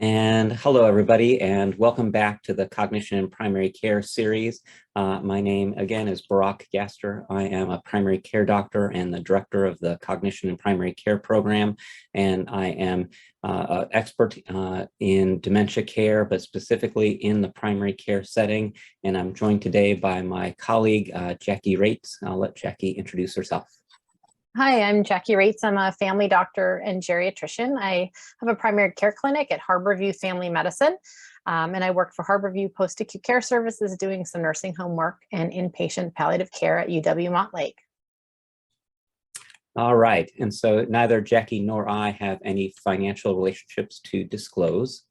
And hello, everybody, and welcome back to the Cognition in Primary Care series. My name, again, is Barak Gaster. I am a primary care doctor and the director of the Cognition in Primary Care program, and I am an expert in dementia care, but specifically in the primary care setting. And I'm joined today by my colleague, Jackie Rates. I'll let Jackie introduce herself. Hi, I'm Jackie Rates. I'm a family doctor and geriatrician. I have a primary care clinic at Harborview Family Medicine, and I work for Harborview Post-Acute Care Services doing some nursing home work and inpatient palliative care at UW-Montlake. All right, and so neither Jackie nor I have any financial relationships to disclose.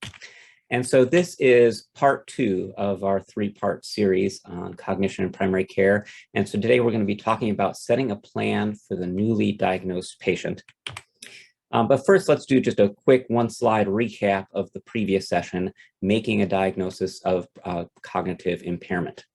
And so this is part 2 of our 3-part series on cognition in primary care. And so today we're going to be talking about setting a plan for the newly diagnosed patient. But first, let's do just a quick one-slide recap of the previous session, making a diagnosis of cognitive impairment.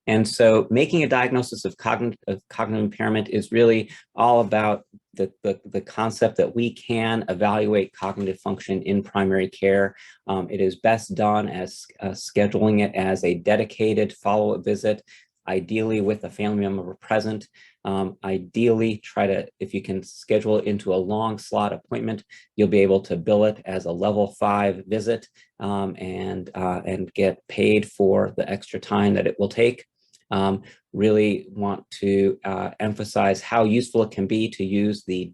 And so making a diagnosis of cognitive impairment is really all about the concept that we can evaluate cognitive function in primary care. It is best done as scheduling it as a dedicated follow-up visit, ideally with a family member present. Ideally, if you can schedule it into a long slot appointment, you'll be able to bill it as a level 5 visit and get paid for the extra time that it will take. Really want to emphasize how useful it can be to use the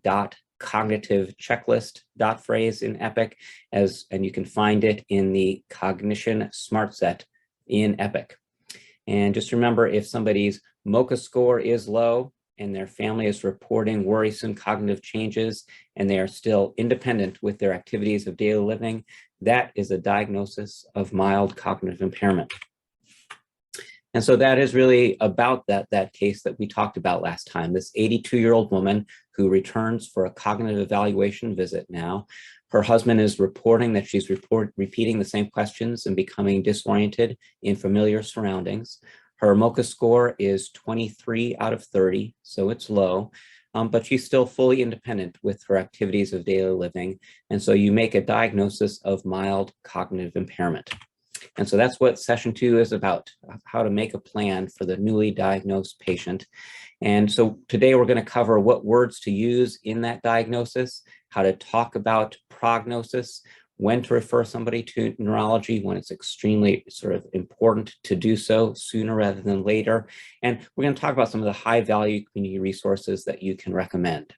cognitive checklist phrase in Epic, and you can find it in the Cognition Smart Set in Epic. And just remember, if somebody's MoCA score is low and their family is reporting worrisome cognitive changes and they are still independent with their activities of daily living, that is a diagnosis of mild cognitive impairment. And so that is really about that case that we talked about last time, this 82-year-old woman who returns for a cognitive evaluation visit now. Her husband is reporting that she's repeating the same questions and becoming disoriented in familiar surroundings. Her MoCA score is 23 out of 30, so it's low, but she's still fully independent with her activities of daily living. And so you make a diagnosis of mild cognitive impairment. And so that's what session 2 is about, how to make a plan for the newly diagnosed patient. And so today we're going to cover what words to use in that diagnosis, how to talk about prognosis, when to refer somebody to neurology, when it's extremely sort of important to do so sooner rather than later. And we're going to talk about some of the high value community resources that you can recommend.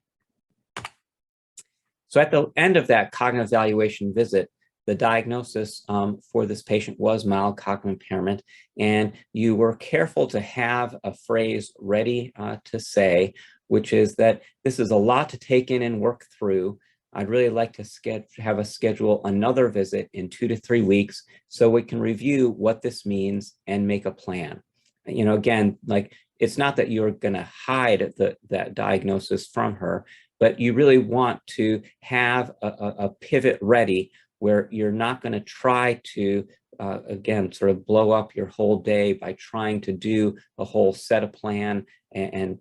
So at the end of that cognitive evaluation visit, the diagnosis for this patient was mild cognitive impairment, and you were careful to have a phrase ready to say, which is that this is a lot to take in and work through. I'd really like to have us schedule another visit in 2 to 3 weeks so we can review what this means and make a plan. You know, again, like, it's not that you're going to hide that diagnosis from her, but you really want to have a pivot ready where you're not going to try to, again, sort of blow up your whole day by trying to do a whole set of plan and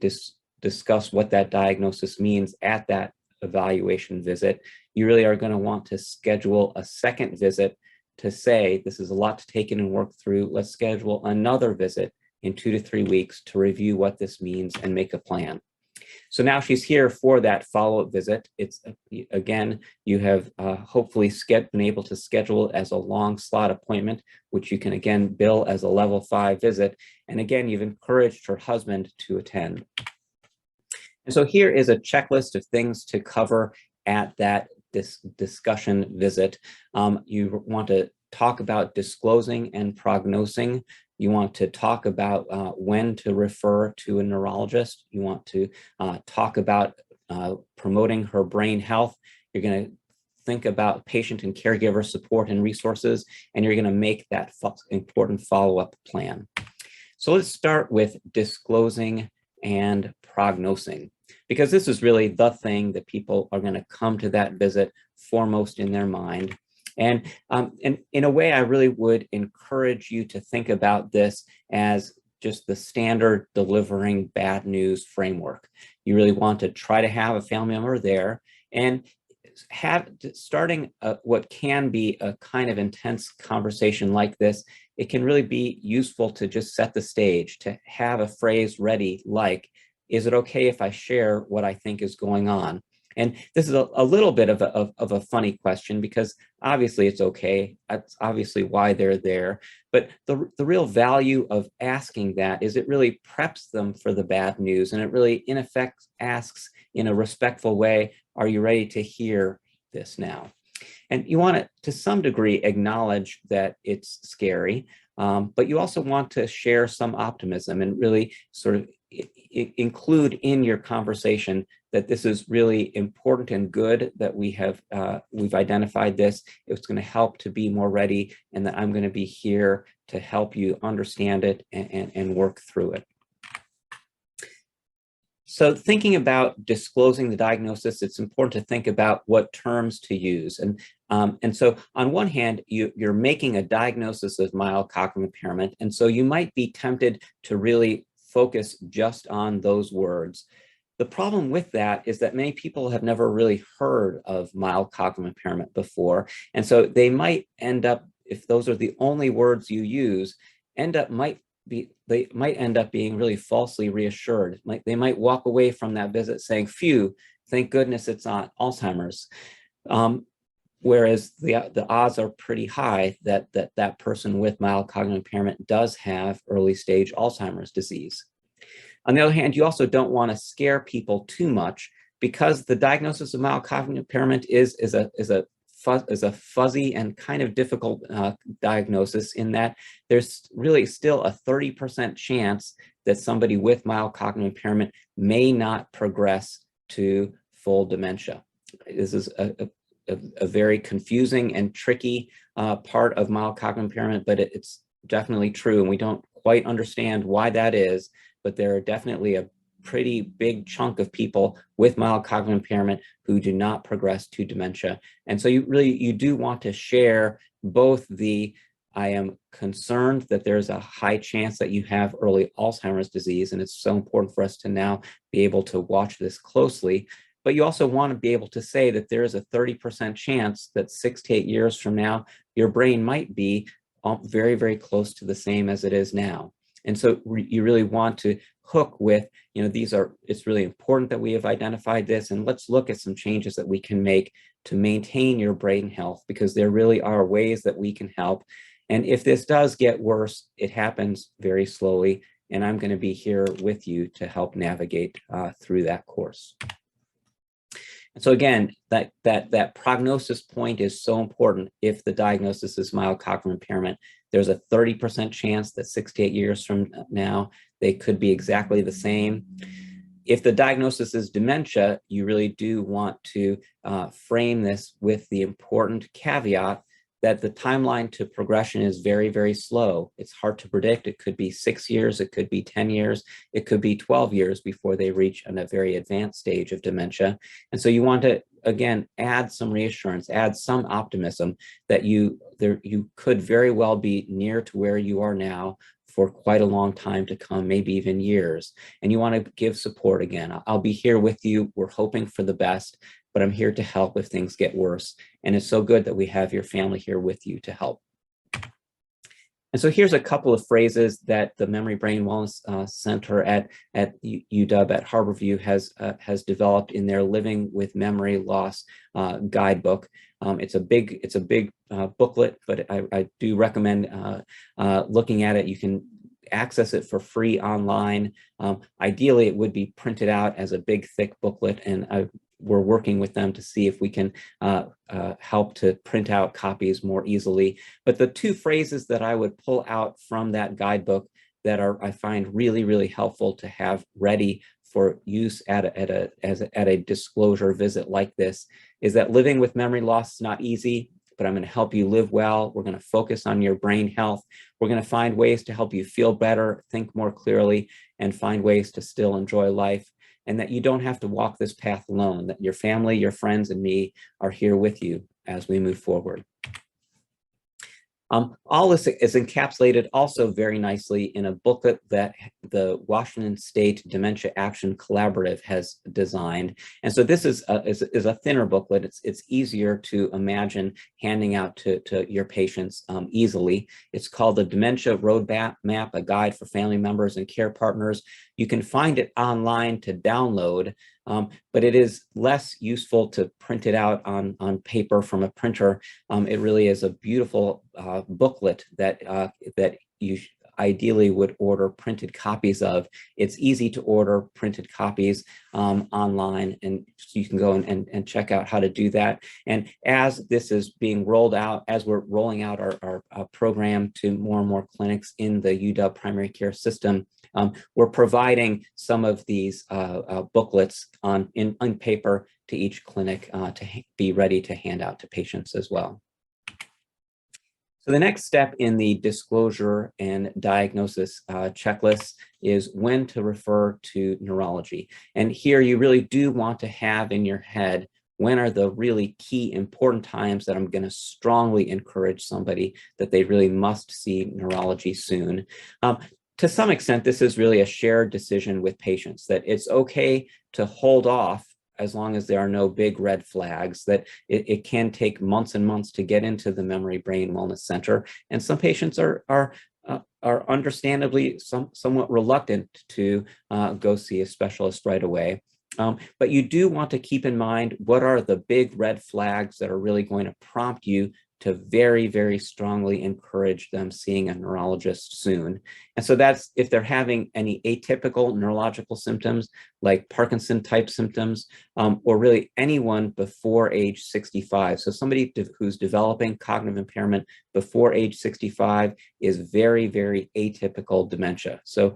discuss what that diagnosis means at that evaluation visit. You really are going to want to schedule a second visit to say, this is a lot to take in and work through. Let's schedule another visit in 2 to 3 weeks to review what this means and make a plan. So now she's here for that follow-up visit. It's, again, you have hopefully been able to schedule it as a long slot appointment, which you can again bill as a level 5 visit. And again, you've encouraged her husband to attend. And so here is a checklist of things to cover at that discussion visit. You want to talk about disclosing and prognosing. You want to talk about when to refer to a neurologist. You want to talk about promoting her brain health. You're going to think about patient and caregiver support and resources, and you're going to make that important follow-up plan. So let's start with disclosing and prognosing, because this is really the thing that people are going to come to that visit foremost in their mind. And in a way, I really would encourage you to think about this as just the standard delivering bad news framework. You really want to try to have a family member there. And starting what can be a kind of intense conversation like this, it can really be useful to just set the stage, to have a phrase ready like, is it okay if I share what I think is going on? And this is a little bit of a funny question, because obviously it's okay. That's obviously why they're there. But the real value of asking that is it really preps them for the bad news. And it really, in effect, asks in a respectful way, are you ready to hear this now? And you want to some degree, acknowledge that it's scary, but you also want to share some optimism and really sort of include in your conversation that this is really important and good that we've identified this. It's going to help to be more ready, and that I'm going to be here to help you understand it and work through it. So thinking about disclosing the diagnosis, it's important to think about what terms to use. And so on one hand, you're making a diagnosis of mild cognitive impairment. And so you might be tempted to really focus just on those words. The problem with that is that many people have never really heard of mild cognitive impairment before. And so they might end up, if those are the only words you use, they might end up being really falsely reassured. Like they might walk away from that visit saying, phew, thank goodness it's not Alzheimer's. Whereas the odds are pretty high that person with mild cognitive impairment does have early stage Alzheimer's disease. On the other hand, you also don't want to scare people too much, because the diagnosis of mild cognitive impairment is a fuzzy and kind of difficult diagnosis, in that there's really still a 30% chance that somebody with mild cognitive impairment may not progress to full dementia. This is a very confusing and tricky part of mild cognitive impairment, but it's definitely true, and we don't quite understand why that is, but there are definitely a pretty big chunk of people with mild cognitive impairment who do not progress to dementia. And so you do want to share both I am concerned that there's a high chance that you have early Alzheimer's disease, and it's so important for us to now be able to watch this closely. But you also want to be able to say that there is a 30% chance that 6 to 8 years from now, your brain might be very, very close to the same as it is now. And so you really want to hook with, it's really important that we have identified this, and let's look at some changes that we can make to maintain your brain health, because there really are ways that we can help. And if this does get worse, it happens very slowly, and I'm going to be here with you to help navigate through that course. And so again, that prognosis point is so important. If the diagnosis is mild cognitive impairment, there's a 30% chance that 6 to 8 years from now, they could be exactly the same. If the diagnosis is dementia, you really do want to frame this with the important caveat that the timeline to progression is very, very slow. It's hard to predict. It could be 6 years, it could be 10 years, it could be 12 years before they reach a very advanced stage of dementia. And so you want to, again, add some reassurance, add some optimism that you could very well be near to where you are now for quite a long time to come, maybe even years. And you want to give support again. I'll be here with you. We're hoping for the best, but I'm here to help if things get worse. And it's so good that we have your family here with you to help. And so here's a couple of phrases that the Memory Brain Wellness Center at UW at Harborview has developed in their Living with Memory Loss guidebook. It's a big booklet, but I do recommend looking at it. You can access it for free online. Ideally, it would be printed out as a big, thick booklet, and we're working with them to see if we can help to print out copies more easily. But the two phrases that I would pull out from that guidebook that I find really, really helpful to have ready for use at a disclosure visit like this is that living with memory loss is not easy, but I'm going to help you live well. We're going to focus on your brain health. We're going to find ways to help you feel better, think more clearly, and find ways to still enjoy life. And that you don't have to walk this path alone, that your family, your friends, and me are here with you as we move forward. All this is encapsulated also very nicely in a booklet that the Washington State Dementia Action Collaborative has designed. And so this is a thinner booklet. It's easier to imagine handing out to your patients easily. It's called the Dementia Roadmap, a guide for family members and care partners. You can find it online to download, but it is less useful to print it out on paper from a printer. It really is a beautiful booklet that you ideally would order printed copies of. It's easy to order printed copies online, and so you can go and check out how to do that. And as this is being rolled out, as we're rolling out our program to more and more clinics in the UW primary care system, we're providing some of these booklets on paper to each clinic to be ready to hand out to patients as well. So the next step in the disclosure and diagnosis checklist is when to refer to neurology. And here you really do want to have in your head, when are the really key important times that I'm going to strongly encourage somebody that they really must see neurology soon. To some extent, this is really a shared decision with patients, that it's okay to hold off as long as there are no big red flags, that it can take months and months to get into the Memory Brain Wellness Center. And some patients are understandably somewhat reluctant to go see a specialist right away. But you do want to keep in mind what are the big red flags that are really going to prompt you to very, very strongly encourage them seeing a neurologist soon. And so that's if they're having any atypical neurological symptoms like Parkinson type symptoms, or really anyone before age 65. So somebody who's developing cognitive impairment before age 65 is very, very atypical dementia. So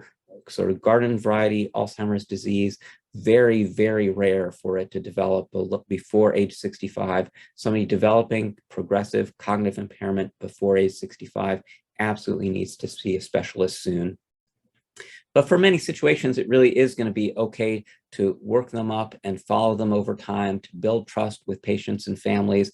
sort of garden variety Alzheimer's disease, very, very rare for it to develop before age 65. Somebody developing progressive cognitive impairment before age 65 absolutely needs to see a specialist soon. But for many situations, it really is going to be okay to work them up and follow them over time, to build trust with patients and families,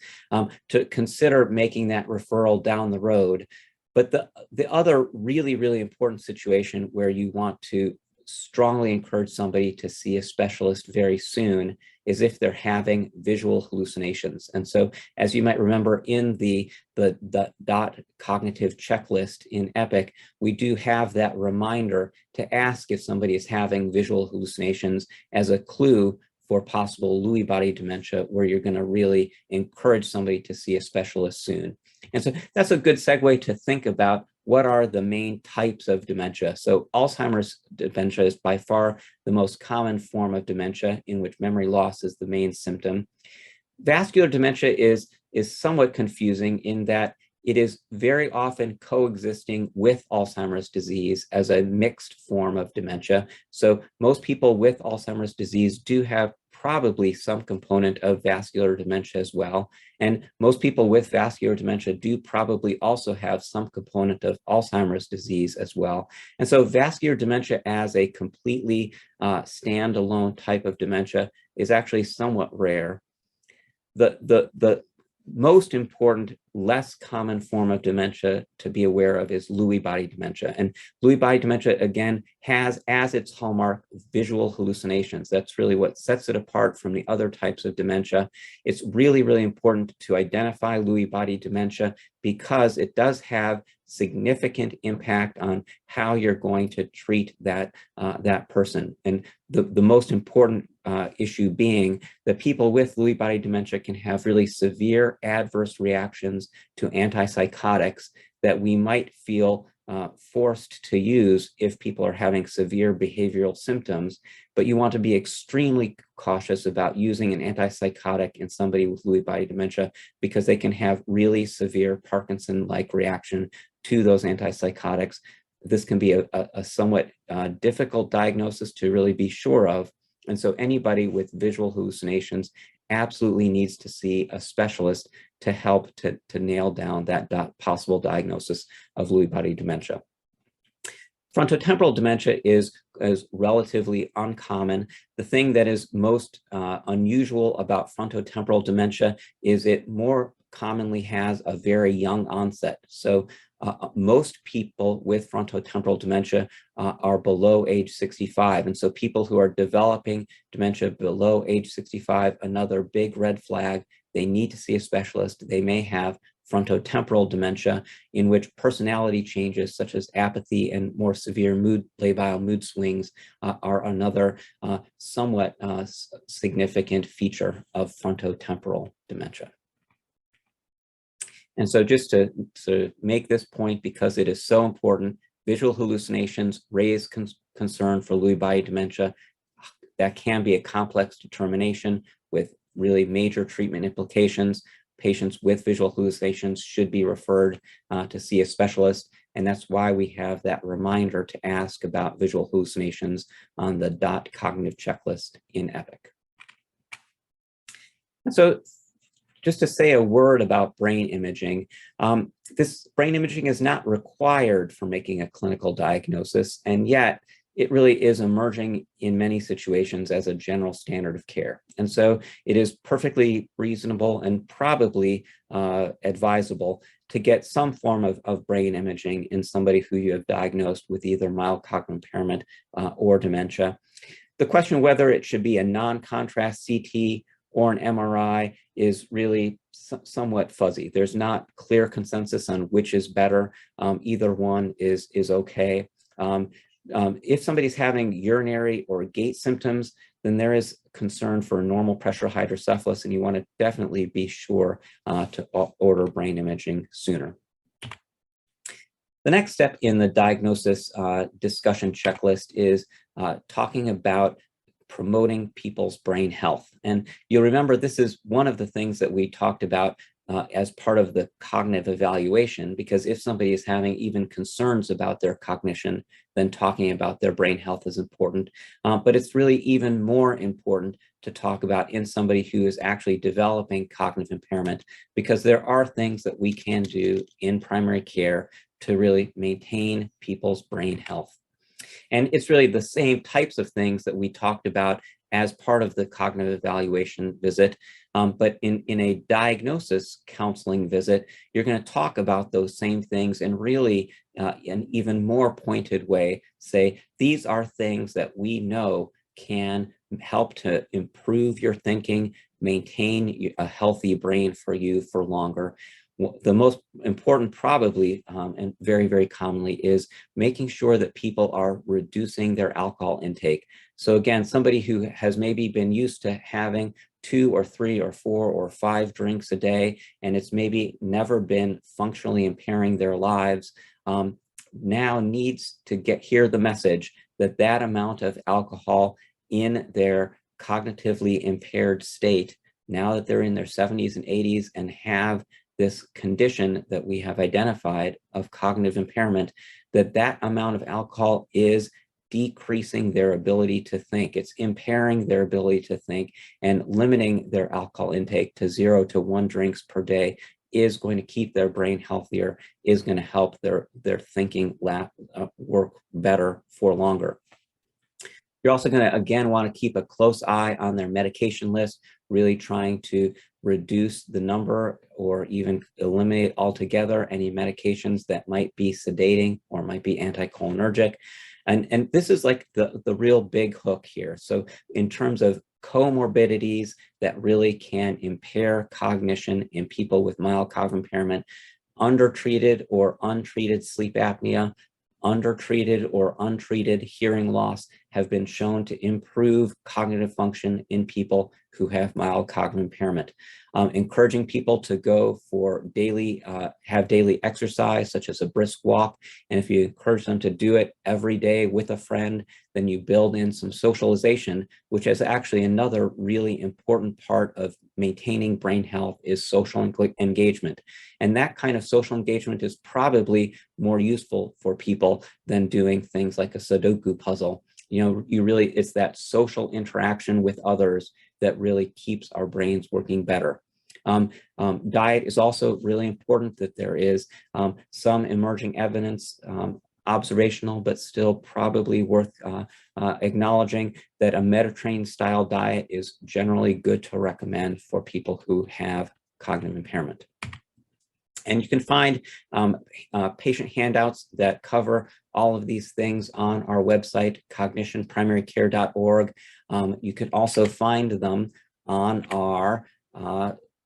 to consider making that referral down the road. But the other really, really important situation where you want to strongly encourage somebody to see a specialist very soon is if they're having visual hallucinations. And so, as you might remember in the DOT cognitive checklist in EPIC, we do have that reminder to ask if somebody is having visual hallucinations as a clue for possible Lewy body dementia, where you're going to really encourage somebody to see a specialist soon. And so that's a good segue to think about what are the main types of dementia. So Alzheimer's dementia is by far the most common form of dementia in which memory loss is the main symptom. Vascular dementia is somewhat confusing in that it is very often coexisting with Alzheimer's disease as a mixed form of dementia. So most people with Alzheimer's disease do have probably some component of vascular dementia as well. And most people with vascular dementia do probably also have some component of Alzheimer's disease as well. And so vascular dementia as a completely standalone type of dementia is actually somewhat rare. The most important, less common form of dementia to be aware of is Lewy body dementia. And Lewy body dementia, again, has as its hallmark visual hallucinations. That's really what sets it apart from the other types of dementia. It's really, really important to identify Lewy body dementia because it does have significant impact on how you're going to treat that person. And the most important issue being that people with Lewy body dementia can have really severe adverse reactions to antipsychotics that we might feel forced to use if people are having severe behavioral symptoms. But you want to be extremely cautious about using an antipsychotic in somebody with Lewy body dementia because they can have really severe Parkinson-like reaction to those antipsychotics. This can be a somewhat difficult diagnosis to really be sure of. And so anybody with visual hallucinations absolutely needs to see a specialist to help to nail down that possible diagnosis of Lewy body dementia. Frontotemporal dementia is relatively uncommon. The thing that is most unusual about frontotemporal dementia is it more commonly has a very young onset. So most people with frontotemporal dementia are below age 65. And so people who are developing dementia below age 65, another big red flag, they need to see a specialist. They may have frontotemporal dementia, in which personality changes such as apathy and more severe labile mood swings are another somewhat significant feature of frontotemporal dementia. And so just to make this point, because it is so important, visual hallucinations raise concern for Lewy body dementia. That can be a complex determination with really major treatment implications. Patients with visual hallucinations should be referred to see a specialist. And that's why we have that reminder to ask about visual hallucinations on the DOT cognitive checklist in EPIC. And so just to say a word about brain imaging, this brain imaging is not required for making a clinical diagnosis, and yet it really is emerging in many situations as a general standard of care. And so it is perfectly reasonable and probably advisable to get some form of brain imaging in somebody who you have diagnosed with either mild cognitive impairment or dementia. The question whether it should be a non-contrast CT or an MRI is really somewhat fuzzy. There's not clear consensus on which is better. Either one is okay. If somebody's having urinary or gait symptoms, then there is concern for normal pressure hydrocephalus, and you want to definitely be sure to order brain imaging sooner. The next step in the diagnosis discussion checklist is talking about promoting people's brain health. And you'll remember this is one of the things that we talked about as part of the cognitive evaluation, because if somebody is having even concerns about their cognition, then talking about their brain health is important. But it's really even more important to talk about in somebody who is actually developing cognitive impairment, because there are things that we can do in primary care to really maintain people's brain health. And it's really the same types of things that we talked about as part of the cognitive evaluation visit. But in a diagnosis counseling visit, you're going to talk about those same things and really an even more pointed way, say, these are things that we know can help to improve your thinking, maintain a healthy brain for you for longer. The most important probably, and very, very commonly, is making sure that people are reducing their alcohol intake. So again, somebody who has maybe been used to having 2 or 3 or 4 or 5 drinks a day, and it's maybe never been functionally impairing their lives, now needs to hear the message that that amount of alcohol in their cognitively impaired state, now that they're in their 70s and 80s and have this condition that we have identified of cognitive impairment, that amount of alcohol is decreasing their ability to think. It's impairing their ability to think, and limiting their alcohol intake to 0 to 1 drinks per day is going to keep their brain healthier, is going to help their thinking work better for longer. You're also going to, again, want to keep a close eye on their medication list, really trying to reduce the number or even eliminate altogether any medications that might be sedating or might be anticholinergic. And this is like the real big hook here. So in terms of comorbidities that really can impair cognition in people with mild cognitive impairment, undertreated or untreated sleep apnea, undertreated or untreated hearing loss have been shown to improve cognitive function in people who have mild cognitive impairment. Encouraging people to go for have daily exercise, such as a brisk walk. And if you encourage them to do it every day with a friend, then you build in some socialization, which is actually another really important part of maintaining brain health, is social engagement. And that kind of social engagement is probably more useful for people than doing things like a Sudoku puzzle. You know, it's that social interaction with others that really keeps our brains working better. Diet is also really important, that there is some emerging evidence, observational, but still probably worth acknowledging, that a Mediterranean style diet is generally good to recommend for people who have cognitive impairment. And you can find patient handouts that cover all of these things on our website, cognitionprimarycare.org. You can also find them on our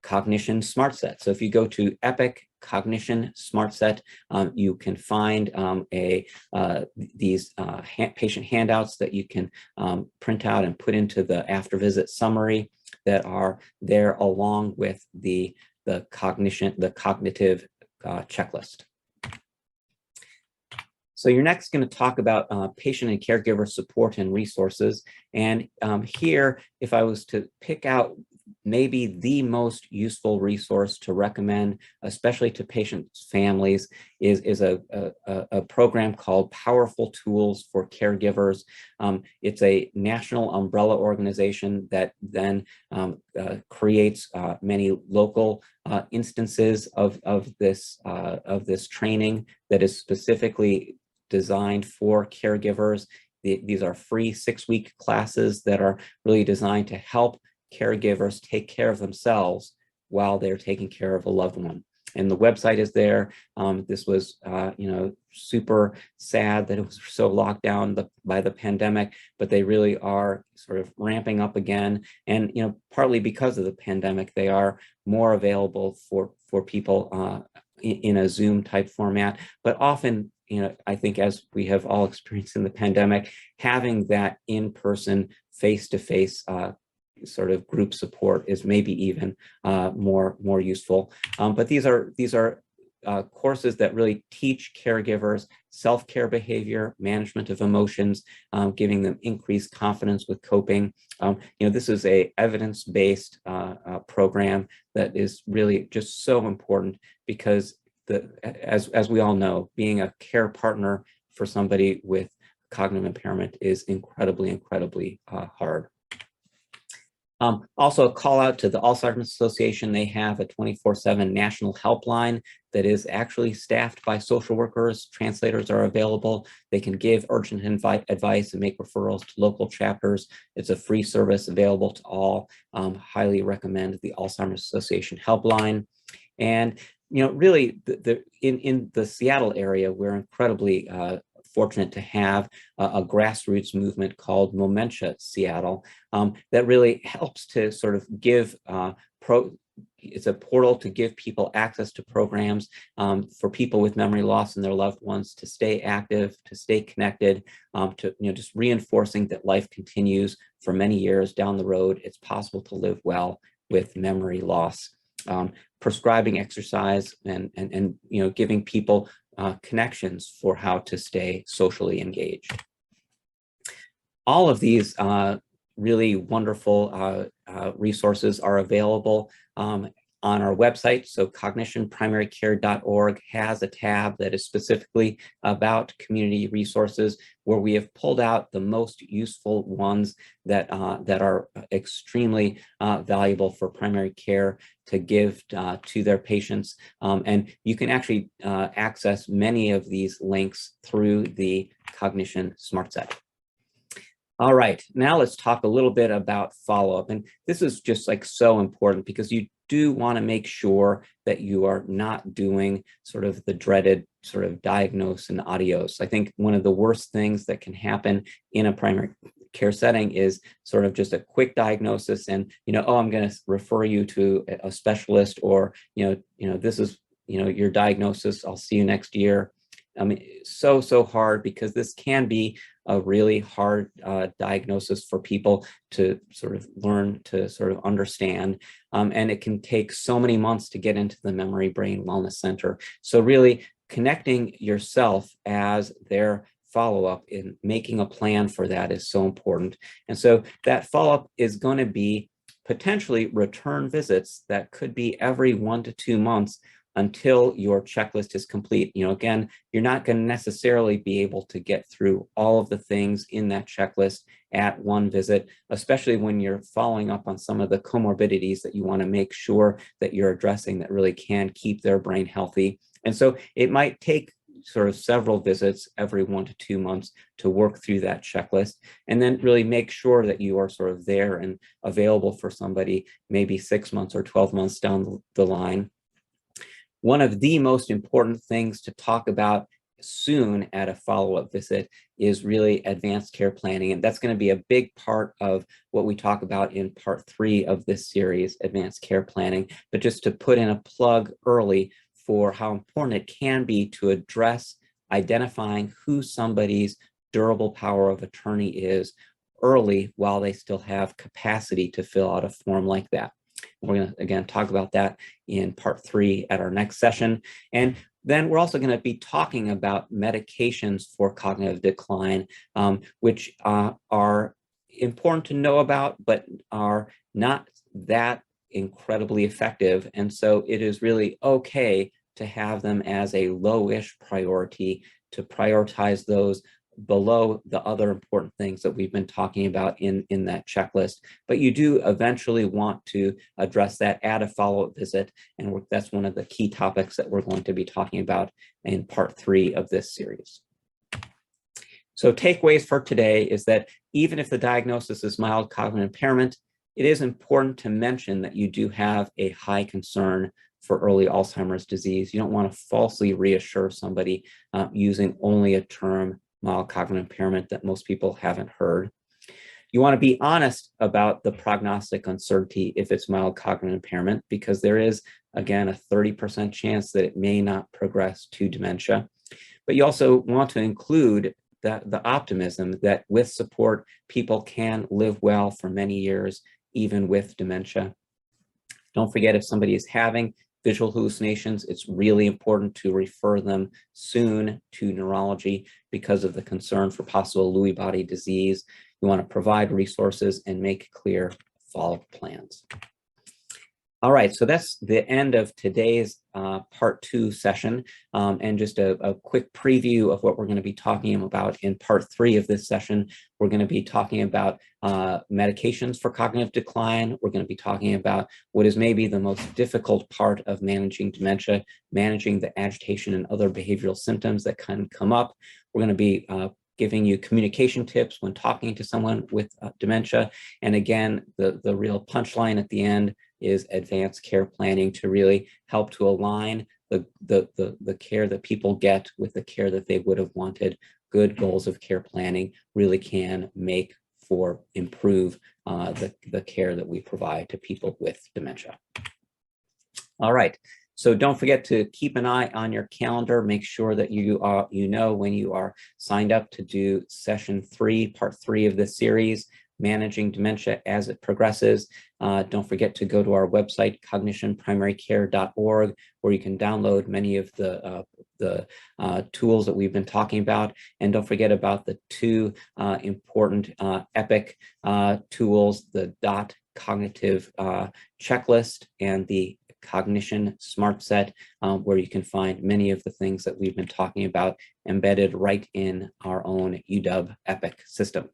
Cognition Smart Set. So if you go to Epic Cognition Smart Set, you can find these patient handouts that you can print out and put into the after visit summary that are there along with the cognitive checklist. So you're next going to talk about patient and caregiver support and resources. And here, if I was to pick out maybe the most useful resource to recommend, especially to patients' families, is a program called Powerful Tools for Caregivers. It's a national umbrella organization that then creates many local instances of this training that is specifically designed for caregivers. These are free 6-week classes that are really designed to help caregivers take care of themselves while they're taking care of a loved one. And the website is there. This was, super sad that it was so locked down by the pandemic, but they really are sort of ramping up again. And, partly because of the pandemic, they are more available for people in a Zoom type format, but often, I think as we have all experienced in the pandemic, having that in-person, face-to-face sort of group support is maybe even more useful. But these are courses that really teach caregivers self-care behavior, management of emotions, giving them increased confidence with coping. This is a evidence-based program that is really just so important because as we all know, being a care partner for somebody with cognitive impairment is incredibly hard. Also, a call out to the Alzheimer's Association. They have a 24/7 national helpline that is actually staffed by social workers. Translators are available. They can give urgent advice and make referrals to local chapters. It's a free service available to all. Highly recommend the Alzheimer's Association helpline. And really, in the Seattle area, we're incredibly fortunate to have a grassroots movement called Momentia Seattle that really helps to sort of give it's a portal to give people access to programs for people with memory loss and their loved ones to stay active, to stay connected, to just reinforcing that life continues for many years down the road. It's possible to live well with memory loss. Prescribing exercise and giving people connections for how to stay socially engaged. All of these really wonderful resources are available on our website. So cognitionprimarycare.org has a tab that is specifically about community resources, where we have pulled out the most useful ones that are extremely valuable for primary care to give to their patients. And you can actually access many of these links through the Cognition Smart Set. All right, now let's talk a little bit about follow-up. And this is just like so important because you do want to make sure that you are not doing sort of the dreaded sort of diagnose and adios. I think one of the worst things that can happen in a primary care setting is sort of just a quick diagnosis and, oh, I'm going to refer you to a specialist, or, this is, your diagnosis, I'll see you next year. I mean, so hard, because this can be a really hard diagnosis for people to sort of learn to sort of understand. And it can take so many months to get into the Memory Brain Wellness Center. So really connecting yourself as their follow-up and making a plan for that is so important. And so that follow-up is going to be potentially return visits that could be every 1 to 2 months until your checklist is complete. Again, you're not going to necessarily be able to get through all of the things in that checklist at one visit, especially when you're following up on some of the comorbidities that you want to make sure that you're addressing that really can keep their brain healthy. And so it might take sort of several visits every 1 to 2 months to work through that checklist, and then really make sure that you are sort of there and available for somebody maybe 6 months or 12 months down the line. One of the most important things to talk about soon at a follow-up visit is really advanced care planning. And that's going to be a big part of what we talk about in part 3 of this series, advanced care planning. But just to put in a plug early for how important it can be to address identifying who somebody's durable power of attorney is early while they still have capacity to fill out a form like that. We're going to, again, talk about that in part 3 at our next session. And then we're also going to be talking about medications for cognitive decline, which are important to know about, but are not that incredibly effective. And so it is really okay to have them as a low-ish priority, to prioritize those below the other important things that we've been talking about in that checklist. But you do eventually want to address that at a follow-up visit, and that's one of the key topics that we're going to be talking about in part 3 of this series. So takeaways for today is that even if the diagnosis is mild cognitive impairment, it is important to mention that you do have a high concern for early Alzheimer's disease. You don't want to falsely reassure somebody using only a term mild cognitive impairment that most people haven't heard. You want to be honest about the prognostic uncertainty if it's mild cognitive impairment, because there is, again, a 30% chance that it may not progress to dementia. But you also want to include the optimism that with support, people can live well for many years, even with dementia. Don't forget, if somebody is having visual hallucinations, it's really important to refer them soon to neurology because of the concern for possible Lewy body disease. You want to provide resources and make clear follow-up plans. All right, so that's the end of today's part 2 session, and just a quick preview of what we're going to be talking about in part 3 of this session. We're going to be talking about medications for cognitive decline. We're going to be talking about what is maybe the most difficult part of managing dementia, managing the agitation and other behavioral symptoms that can come up. We're going to be giving you communication tips when talking to someone with dementia. And again, the real punchline at the end is advanced care planning to really help to align the care that people get with the care that they would have wanted. Good goals of care planning really can make for improve the care that we provide to people with dementia. All right. So don't forget to keep an eye on your calendar. Make sure that you know when you are signed up to do session 3, part 3 of this series, Managing Dementia as it Progresses. Don't forget to go to our website, cognitionprimarycare.org, where you can download many of the tools that we've been talking about. And don't forget about the 2 important EPIC tools, the DOT cognitive checklist and the Cognition Smart Set, where you can find many of the things that we've been talking about embedded right in our own UW EPIC system.